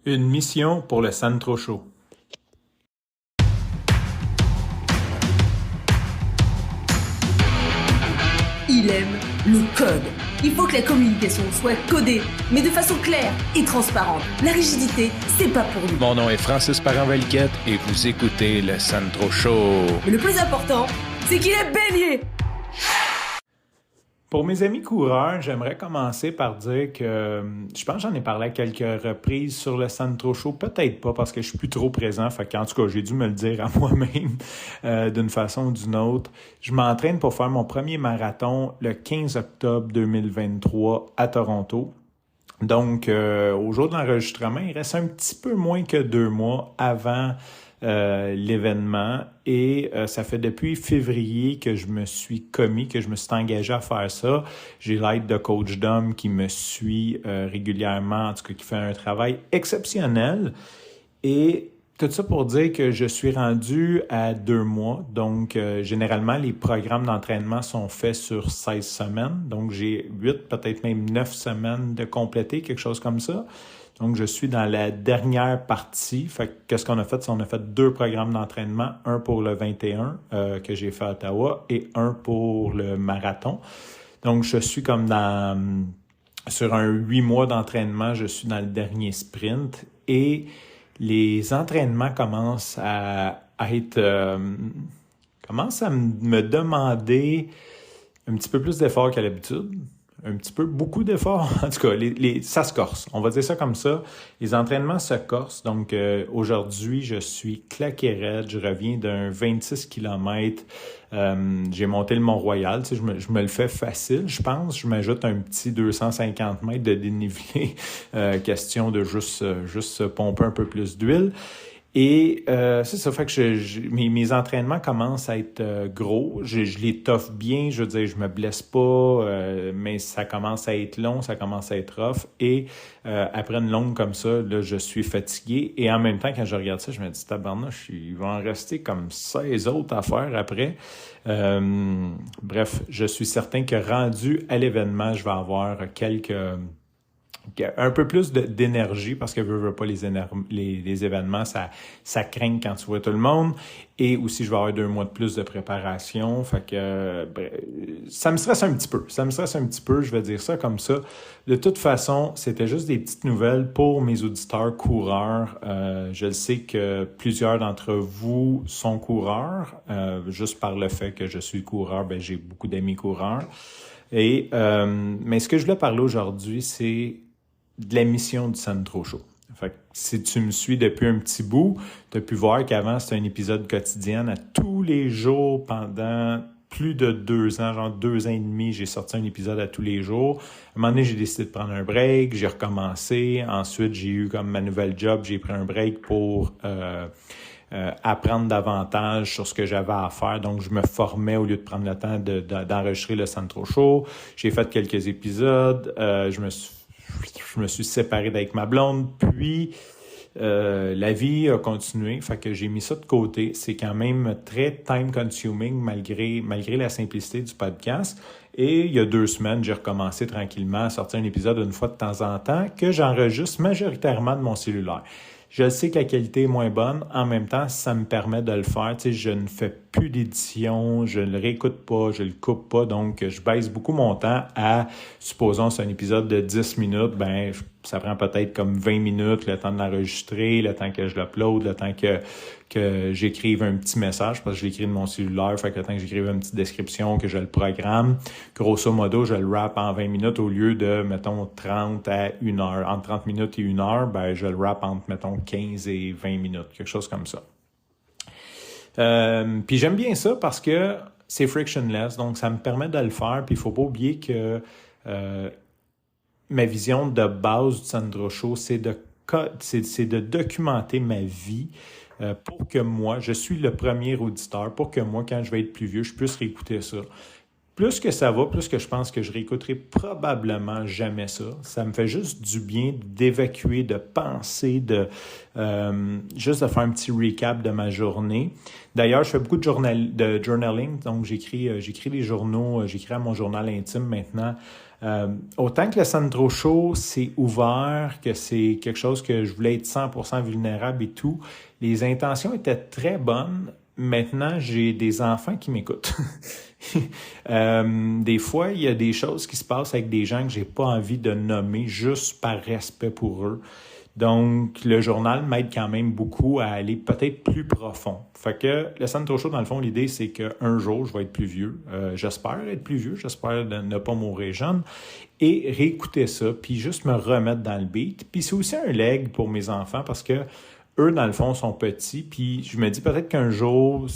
Une mission pour le Sandro Show. Il aime le code. Il faut que la communication soit codée, mais de façon claire et transparente. La rigidité, c'est pas pour lui. Mon nom est Francis Parent-Valquette et vous écoutez le Sandro Show. Mais le plus important, c'est qu'il est bélier. Pour mes amis coureurs, j'aimerais commencer par dire que je pense que j'en ai parlé à quelques reprises sur le Sandro Show. Peut-être pas parce que je suis plus trop présent. Fait qu'en tout cas, j'ai dû me le dire à moi-même d'une façon ou d'une autre. Je m'entraîne pour faire mon premier marathon le 15 octobre 2023 à Toronto. Donc, au jour de l'enregistrement, il reste un petit peu moins que 2 mois avant l'événement et ça fait depuis février que je me suis commis, que je me suis engagé à faire ça. J'ai l'aide de coach Dom qui me suit régulièrement, en tout cas qui fait un travail exceptionnel. Et tout ça pour dire que je suis rendu à 2 mois. Donc, généralement, les programmes d'entraînement sont faits sur 16 semaines. Donc, j'ai 8, peut-être même 9 semaines de compléter, quelque chose comme ça. Donc, je suis dans la dernière partie. Fait que qu'est-ce qu'on a fait? On a fait 2 programmes d'entraînement, un pour le 21 que j'ai fait à Ottawa et un pour le marathon. Donc, je suis comme sur un 8 mois d'entraînement, je suis dans le dernier sprint et les entraînements commencent à être... commencent à me demander un petit peu plus d'efforts qu'à l'habitude. Un petit peu, beaucoup d'efforts. En tout cas, ça se corse. On va dire ça comme ça. Les entraînements se corsent. Donc, aujourd'hui, je suis claqué raide. Je reviens d'un 26 km. J'ai monté le Mont-Royal. Tu sais, je me le fais facile, je pense. Je m'ajoute un petit 250 mètres de dénivelé. Question de juste pomper un peu plus d'huile. Et c'est ça, fait que mes entraînements commencent à être gros. Je les toffe bien, je veux dire, je me blesse pas, mais ça commence à être long, ça commence à être rough. Et après une longue comme ça, là, je suis fatigué. Et en même temps, quand je regarde ça, je me dis, tabarnouche, il va en rester comme 16 autres à faire après. Bref, je suis certain que rendu à l'événement, je vais avoir un peu plus d'énergie parce que veux pas les événements, ça craint quand tu vois tout le monde. Et aussi, je vais avoir 2 mois de plus de préparation. Fait que ça me stresse un petit peu. Je vais dire ça comme ça. De toute façon, c'était juste des petites nouvelles pour mes auditeurs coureurs. Je le sais que plusieurs d'entre vous sont coureurs. Juste par le fait que je suis coureur, j'ai beaucoup d'amis coureurs. Mais ce que je voulais parler aujourd'hui, c'est de la mission du Sandro Show. Fait que si tu me suis depuis un petit bout, tu as pu voir qu'avant, c'était un épisode quotidien à tous les jours pendant plus de 2 ans, genre 2 ans et demi, j'ai sorti un épisode à tous les jours. À un moment donné, j'ai décidé de prendre un break, j'ai recommencé. Ensuite, j'ai eu comme ma nouvelle job, j'ai pris un break pour apprendre davantage sur ce que j'avais à faire. Donc, je me formais au lieu de prendre le temps d'enregistrer le Sandro Show. J'ai fait quelques épisodes. Je me suis séparé d'avec ma blonde, puis la vie a continué, fait que j'ai mis ça de côté. C'est quand même très time-consuming malgré la simplicité du podcast. Et il y a 2 semaines, j'ai recommencé tranquillement à sortir un épisode une fois de temps en temps que j'enregistre majoritairement de mon cellulaire. Je sais que la qualité est moins bonne. En même temps, ça me permet de le faire. Tu sais, je ne fais plus d'édition, je ne le réécoute pas, je le coupe pas. Donc, je baisse beaucoup mon temps à, supposons, c'est un épisode de 10 minutes, ça prend peut-être comme 20 minutes, le temps de l'enregistrer, le temps que je l'upload, le temps que j'écrive un petit message, parce que je l'écris de mon cellulaire, fait que le temps que j'écrive une petite description, que je le programme. Grosso modo, je le wrap en 20 minutes au lieu de, mettons, 30 à 1 heure. Entre 30 minutes et 1 heure, je le wrap entre, mettons, 15 et 20 minutes, quelque chose comme ça. Puis j'aime bien ça parce que c'est frictionless, donc ça me permet de le faire, puis il faut pas oublier que ma vision de base du Sandro Show, c'est de documenter ma vie pour que moi, je suis le premier auditeur, pour que moi, quand je vais être plus vieux, je puisse réécouter ça. plus que ça va, plus que je pense que je réécouterai probablement jamais ça. Ça me fait juste du bien d'évacuer, de penser, juste de faire un petit recap de ma journée. D'ailleurs, je fais beaucoup de journaling, donc j'écris des journaux, j'écris à mon journal intime maintenant. Autant que le Sandro Show, c'est ouvert, que c'est quelque chose que je voulais être 100% vulnérable et tout, les intentions étaient très bonnes. Maintenant, j'ai des enfants qui m'écoutent. Des fois, il y a des choses qui se passent avec des gens que j'ai pas envie de nommer juste par respect pour eux. Donc, le journal m'aide quand même beaucoup à aller peut-être plus profond. Fait que le Sandro Show, dans le fond, l'idée, c'est qu'un jour, je vais être plus vieux. J'espère être plus vieux. J'espère ne pas mourir jeune. Et réécouter ça, puis juste me remettre dans le beat. Puis c'est aussi un leg pour mes enfants parce que eux, dans le fond, sont petits. Puis je me dis peut-être qu'un jour,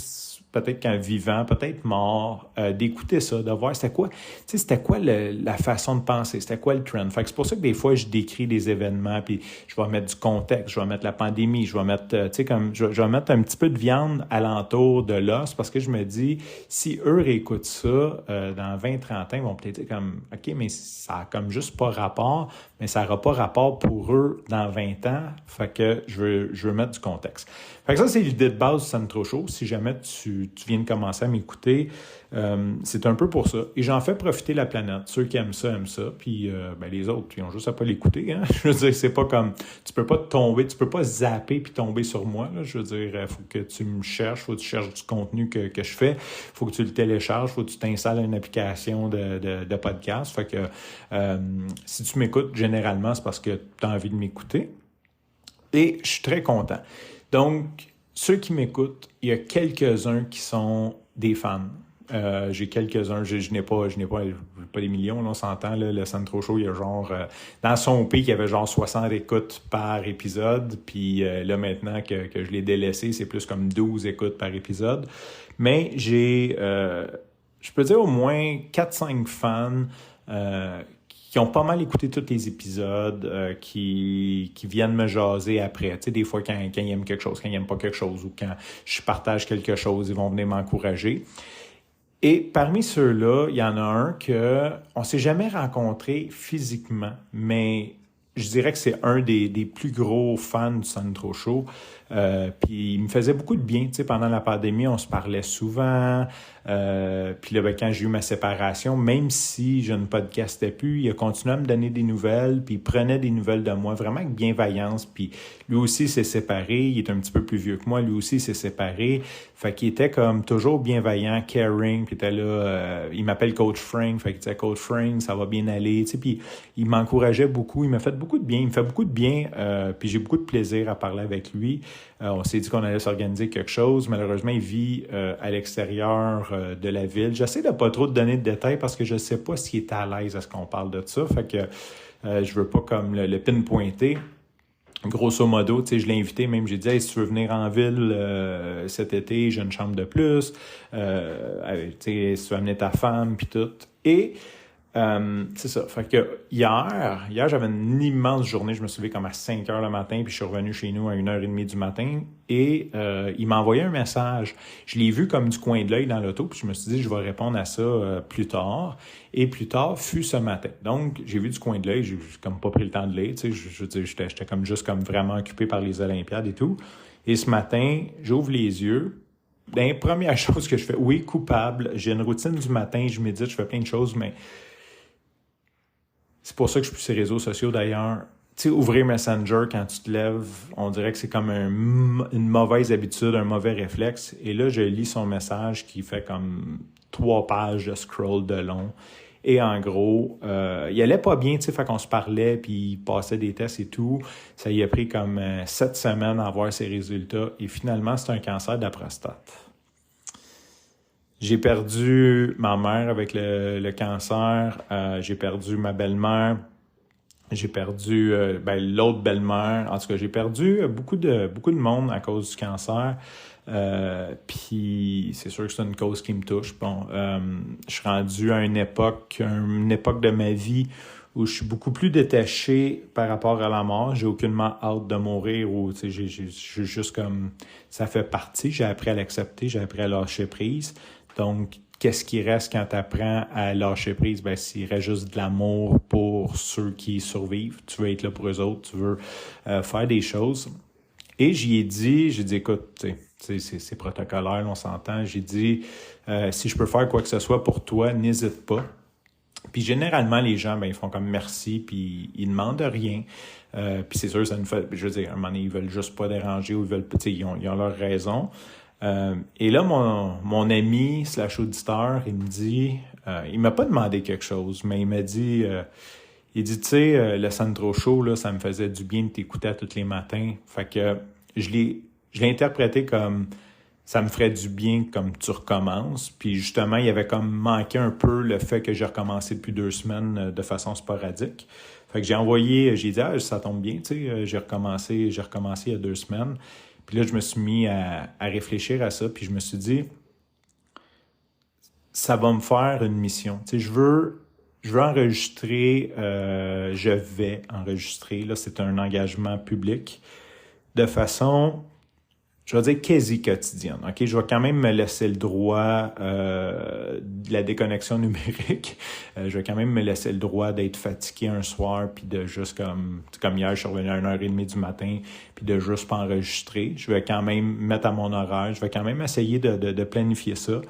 peut-être qu'un vivant, peut-être mort, d'écouter ça, de voir c'était quoi la façon de penser, c'était quoi le trend. Fait que c'est pour ça que des fois, je décris des événements, puis je vais mettre du contexte, je vais mettre la pandémie, je vais mettre, je vais mettre un petit peu de viande alentour de l'os, parce que je me dis, si eux réécoutent ça, dans 20-30 ans, ils vont peut-être dire comme, OK, mais ça a comme juste pas rapport, mais ça n'aura pas rapport pour eux dans 20 ans. Fait que je veux mettre du contexte. Fait que ça, c'est l'idée de base du Sandro Show. Si jamais tu viens de commencer à m'écouter, c'est un peu pour ça. Et j'en fais profiter la planète. Ceux qui aiment ça, puis les autres, ils ont juste à pas l'écouter. Hein? Je veux dire, c'est pas comme... Tu peux pas zapper puis tomber sur moi. Là. Je veux dire, faut que tu me cherches, faut que tu cherches du contenu que je fais, faut que tu le télécharges, faut que tu t'installes une application de podcast. Fait que si tu m'écoutes, généralement, c'est parce que tu as envie de m'écouter. Et je suis très content. Donc, ceux qui m'écoutent, il y a quelques-uns qui sont des fans. J'ai quelques-uns, je n'ai pas des millions, là, on s'entend, là, le Sandro Show, il y a genre, dans son pic, il y avait genre 60 écoutes par épisode, puis là, maintenant que je l'ai délaissé, c'est plus comme 12 écoutes par épisode. Mais j'ai, je peux dire au moins 4-5 fans qui ont pas mal écouté tous les épisodes, qui viennent me jaser après. Tu sais, des fois, quand ils aiment quelque chose, quand ils n'aiment pas quelque chose, ou quand je partage quelque chose, ils vont venir m'encourager. Et parmi ceux-là, il y en a un que on s'est jamais rencontré physiquement, mais je dirais que c'est un des plus gros fans du Sandro Show. Puis il me faisait beaucoup de bien, tu sais, pendant la pandémie, on se parlait souvent. Puis là, quand j'ai eu ma séparation, même si je ne podcastais plus, il a continué à me donner des nouvelles, puis il prenait des nouvelles de moi, vraiment avec bienveillance. Puis lui aussi s'est séparé, il est un petit peu plus vieux que moi, lui aussi s'est séparé. Fait qu'il était comme toujours bienveillant, caring, puis il était là, il m'appelle Coach Frank, fait qu'il disait Coach Frank, ça va bien aller, tu sais, puis il m'encourageait beaucoup, il m'a fait beaucoup de bien, il me fait beaucoup de bien, puis j'ai beaucoup de plaisir à parler avec lui. On s'est dit qu'on allait s'organiser quelque chose. Malheureusement, il vit à l'extérieur de la ville. J'essaie de pas trop te donner de détails parce que je sais pas s'il est à l'aise à ce qu'on parle de ça. Fait que je veux pas comme le pinpointer. Grosso modo, tu sais, je l'ai invité, même j'ai dit hey, si tu veux venir en ville cet été, j'ai une chambre de plus. Tu sais, si tu veux amener ta femme puis tout. Et c'est ça. Fait que hier, j'avais une immense journée. Je me suis levé comme à 5 heures le matin, puis je suis revenu chez nous à 1h30 du matin. Et il m'a envoyé un message. Je l'ai vu comme du coin de l'œil dans l'auto, puis je me suis dit, je vais répondre à ça plus tard. Et plus tard fut ce matin. Donc, j'ai vu du coin de l'œil. J'ai comme pas pris le temps de lire. Tu sais, je veux dire, j'étais comme juste comme vraiment occupé par les Olympiades et tout. Et ce matin, j'ouvre les yeux. La première chose que je fais, oui, coupable. J'ai une routine du matin, je médite, je fais plein de choses, mais c'est pour ça que je suis sur les réseaux sociaux d'ailleurs. Tu sais, ouvrir Messenger quand tu te lèves, on dirait que c'est comme une mauvaise habitude, un mauvais réflexe. Et là, je lis son message qui fait comme 3 pages de scroll de long. Et en gros, il allait pas bien, tu sais, fait qu'on se parlait, puis il passait des tests et tout. Ça y a pris comme 7 semaines à avoir ses résultats. Et finalement, c'est un cancer de la prostate. J'ai perdu ma mère avec le cancer, j'ai perdu ma belle-mère, j'ai perdu l'autre belle-mère. En tout cas, j'ai perdu beaucoup de monde à cause du cancer. Puis c'est sûr que c'est une cause qui me touche. Bon, je suis rendu à une époque de ma vie où je suis beaucoup plus détaché par rapport à la mort. J'ai aucunement hâte de mourir ou tu sais, j'ai juste comme ça fait partie. J'ai appris à l'accepter, j'ai appris à lâcher prise. Donc, qu'est-ce qui reste quand tu apprends à lâcher prise? Ben, s'il reste juste de l'amour pour ceux qui survivent, tu veux être là pour eux autres, tu veux faire des choses. Et j'ai dit, écoute, c'est protocolaire, on s'entend. J'ai dit, si je peux faire quoi que ce soit pour toi, n'hésite pas. Puis généralement, les gens, ben, ils font comme merci, puis ils demandent rien. Puis c'est sûr, ça nous fait, je veux dire, à un moment donné, ils veulent juste pas déranger ou ils ont leur raison. Et là, mon ami / auditeur, il me dit, il m'a pas demandé quelque chose, mais il m'a dit, tu sais, le Sandro Show, là, ça me faisait du bien de t'écouter à tous les matins. Fait que je l'ai interprété comme ça me ferait du bien comme tu recommences. Puis justement, il y avait comme manqué un peu le fait que j'ai recommencé depuis 2 semaines de façon sporadique. Fait que j'ai dit, ça tombe bien, tu sais, j'ai recommencé il y a 2 semaines. Puis là, je me suis mis à réfléchir à ça, puis je me suis dit, ça va me faire une mission. Tu sais, je veux enregistrer, je vais enregistrer, là, c'est un engagement public, de façon, je vais dire quasi quotidienne. OK? Je vais quand même me laisser le droit de la déconnexion numérique. Je vais quand même me laisser le droit d'être fatigué un soir, puis de juste comme hier, je suis revenu à 1h30 du matin, puis de juste pas enregistrer. Je vais quand même mettre à mon horaire. Je vais quand même essayer de planifier ça.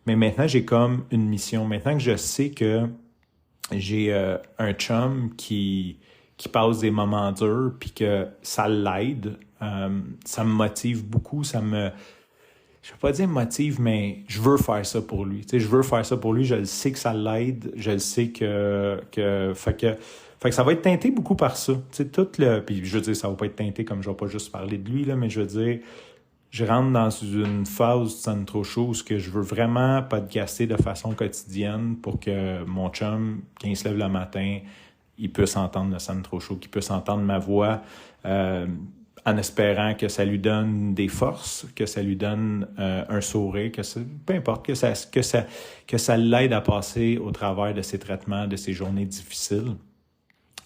Mais maintenant, j'ai comme une mission. Maintenant que je sais que j'ai un chum qui passe des moments durs, puis que ça l'aide, ça me motive beaucoup, je vais pas dire motive, mais je veux faire ça pour lui. Tu sais, je veux faire ça pour lui, je le sais que ça l'aide, je le sais fait que ça va être teinté beaucoup par ça. Tu sais, puis je veux dire, ça va pas être teinté comme je vais pas juste parler de lui, là, mais je veux dire, je rentre dans une phase du Sandro Show où je veux vraiment podcaster de façon quotidienne pour que mon chum, quand il se lève le matin, il puisse entendre le Sandro Show, qu'il puisse entendre ma voix, en espérant que ça lui donne des forces, que ça lui donne un sourire, peu importe, que ça l'aide à passer au travers de ses traitements, de ses journées difficiles.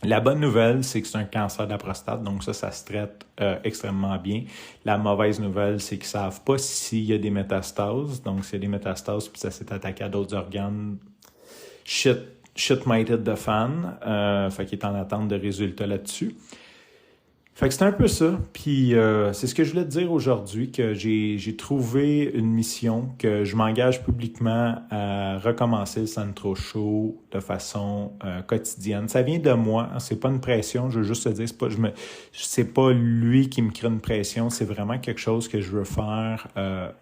La bonne nouvelle, c'est que c'est un cancer de la prostate, donc ça se traite extrêmement bien. La mauvaise nouvelle, c'est qu'ils savent pas s'il y a des métastases. Donc, s'il y a des métastases puis ça s'est attaqué à d'autres organes, shit might hit the fan. Fait qu'il est en attente de résultats là-dessus. Fait que c'est un peu ça. Puis c'est ce que je voulais te dire aujourd'hui, que j'ai trouvé une mission, que je m'engage publiquement à recommencer le Sandro Show de façon quotidienne. Ça vient de moi, hein, c'est pas une pression, je veux juste te dire, c'est pas lui qui me crée une pression, c'est vraiment quelque chose que je veux faire,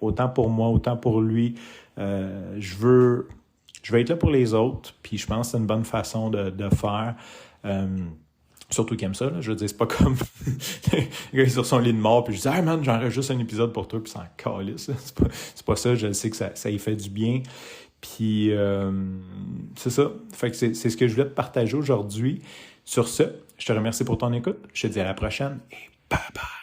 autant pour moi, autant pour lui. Je veux être là pour les autres, puis je pense que c'est une bonne façon de faire. Surtout qu'il aime ça, là. Je veux dire, c'est pas comme le gars est sur son lit de mort, puis je dis « Hey man, j'enregistre juste un épisode pour toi », puis ça en calisse. C'est pas ça, je sais que ça y fait du bien. Puis c'est ça. Fait que c'est ce que je voulais te partager aujourd'hui. Sur ce, je te remercie pour ton écoute. Je te dis à la prochaine et bye bye!